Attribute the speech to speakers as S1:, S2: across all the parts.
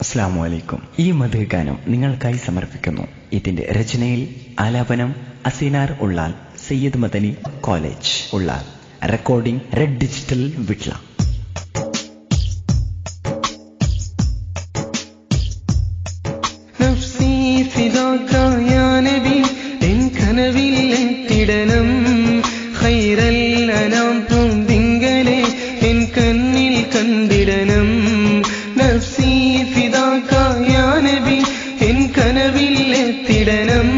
S1: അസ്സലാമു അലൈക്കും. ഈ മധുഗാനം നിങ്ങൾക്കായി സമർപ്പിക്കുന്നു. ഇതിന്റെ രചനയിൽ ആലാപനം Aseenar Ullal, Sayyid Madani college Ullal. Recording red digital Vitla.
S2: നഫ്സി ഫിദാക യാ നബി, എൻ കനവിലെത്തിടണം. ഖൈറൽ അനാം പൂന്തിങ്കലെ എൻ കണ്ണിൽ കണ്ടിടണം. നഫ്സി ഫിദാക യാ നബി, എൻ കനവിലെത്തിടണം.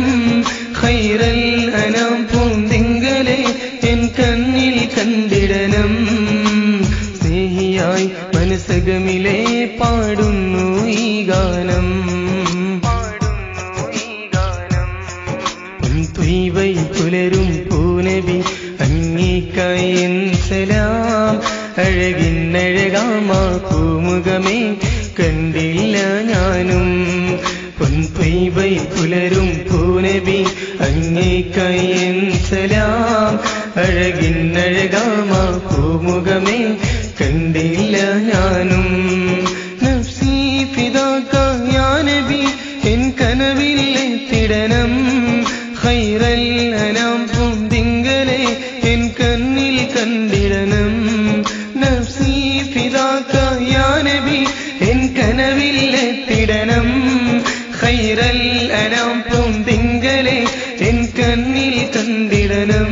S2: ഖൈറൽ അനാം പൂന്തിങ്കലെ എൻ കണ്ണിൽ കണ്ടിടണം. സ്നേഹിയായി മനസ്സകമിലെ പാടുന്നു ഈ ഗാനം. ത്വയ്വൈ പുലരും പൂനബി, അങ്ങേക്കായി എൻ സലാം. അഴകിന്നഴകാമാ പൂമുഖമേ കണ്ടില്ല ഞാനും. പൊൻത്വയ്വൈ പുലരും പൂനബി, അങ്ങേക്കായി എൻ സലാം. അഴകിന്നഴകാമാ പൂമുഖമേ കണ്ടില്ല ഞാനും. നഫ്സി ഫിദാക യാ നബി, എൻ കനവിലെത്തിടണം. ഖൈറൽ അനാം പൂന്തിങ്കലെ എൻ കണ്ണിൽ കണ്ടിടണം. നഫ്സി ഫിദാക യാ നബി, എൻ കനവിലെത്തിടണം. ഖൈറൽ അനാം പൂന്തിങ്കലെ എൻ കണ്ണിൽ കണ്ടിടണം.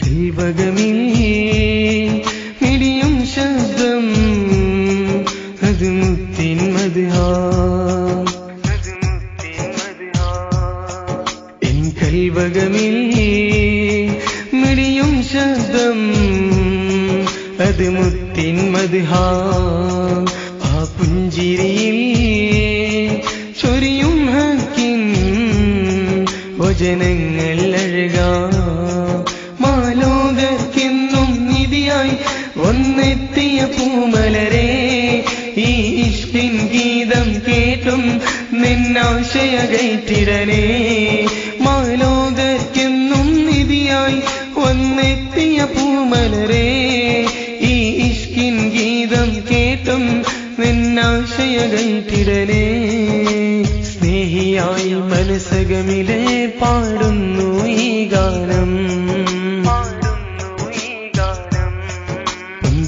S2: കൈവകമിൽ മിടിയും ശബ്ദം, അത് മുത്തിൻ മദ്ഹാ. എൻ കൈവകമിൽ മിടിയും ശബ്ദം, അത് മുത്തിൻ മദ്ഹാ. ആ പുഞ്ചിരിയിൽ ചൊരിയും ഹക്കിൻ വചനങ്ങൾ അഴകാ. മാലോകർക്കെന്നും നിധിയായി ഒന്നെത്തിയ പൂമലരെ, ഈ ഇഷ്കിൻ ഗീതം കേട്ടും നിന്നാശയകൈറ്റിടനേ. മാലോകർക്കെന്നും നിധിയായി ഒന്നെത്തിയ പൂമലരെ, ഈ ഇഷ്കിൻ ഗീതം കേട്ടും നിന്നാശയകൈറ്റിടനേ. സ്നേഹിയായി മനസ്സകമിലെ പാടുന്നു ഈ ഗാനം.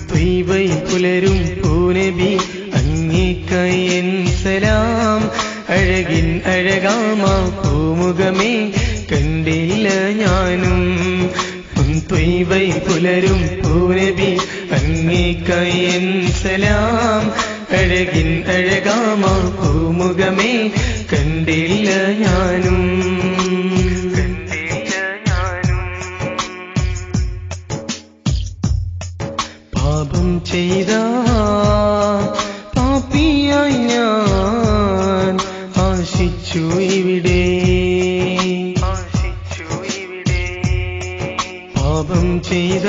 S2: ത്വയ്വൈ പുലരും പൂനബി, അങ്ങേക്കായി എൻ സലാം. അഴകിൻ അഴകാമാ പൂമുഖമേ കണ്ടില്ല ഞാനും. ത്വയ്വൈ പുലരും പൂനബി, അങ്ങേക്കായി എൻ സലാം. അഴകിൻ അഴകാമാ പൂമുഖമേ കണ്ടില്ല ഞാനും. പാപം ചെയ്ത പാപിയായി ഞാൻ ആശിച്ചു ഇവിടെ. പാപം ചെയ്ത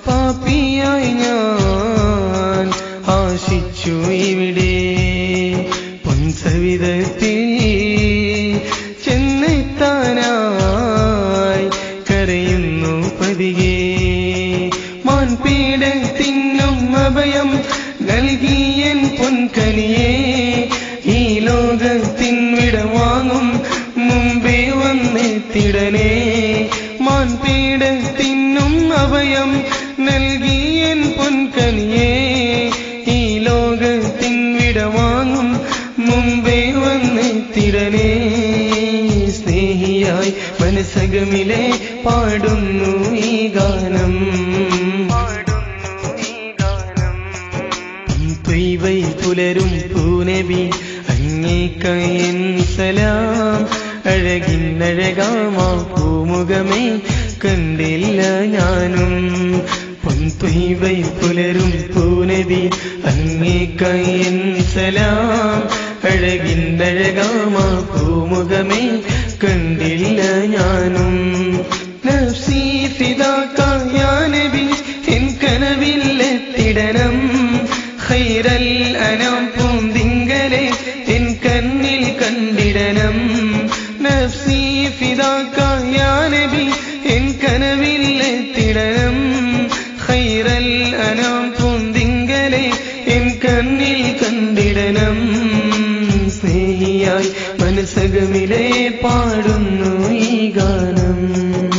S2: പാപിയായി ഞാൻ ആശിച്ചു ഇവിടെ. പൊൻസവിധത്തിൽ ചെന്നെത്താനായി കരയുന്നു പതികെ. മാൻപീഡത്തിനും അഭയം നൽകിയൻ പൊൻകനിയെ, ഈ ലോകത്തിൻ വിടവാങ്ങും മുമ്പേ വന്നെത്തിടനേ. മാൻപീഡത്തിനും അഭയം നൽകിയൻ പൊൻകനിയെ, ഈ ലോകത്തിൻ വിടവാങ്ങും മുമ്പേ വന്നെത്തിടനേ. സ്നേഹിയായി മനസ്സകമിലെ പാടുന്നു ഈ ഗാനം. ത്വയ്വൈ പുലരും പൂനബി, അങ്ങേക്കായി എൻ സലാം. അഴകിന്നഴകാമാ പൂമുഖമേ കണ്ടില്ല ഞാനും. പൊൻത്വയ്വൈ പുലരും പൂനബി, അങ്ങേക്കായി എൻ സലാം. അഴകിന്നഴകാമാ പൂമുഖമേ കണ്ടില്ല ഞാനും. നഫ്സി ഫിദാക യാ നബി, എൻ കനവിലെത്തിടണം. ഖൈറൽ അനാം പൂന്തിങ്കലെ എൻ കണ്ണിൽ കണ്ടിടണം. നഫ്സി ഫിദാക യാ നബി, എൻ കനവിൽ മനസ്സകമിലെ പാടുന്നു ഈ ഗാനം.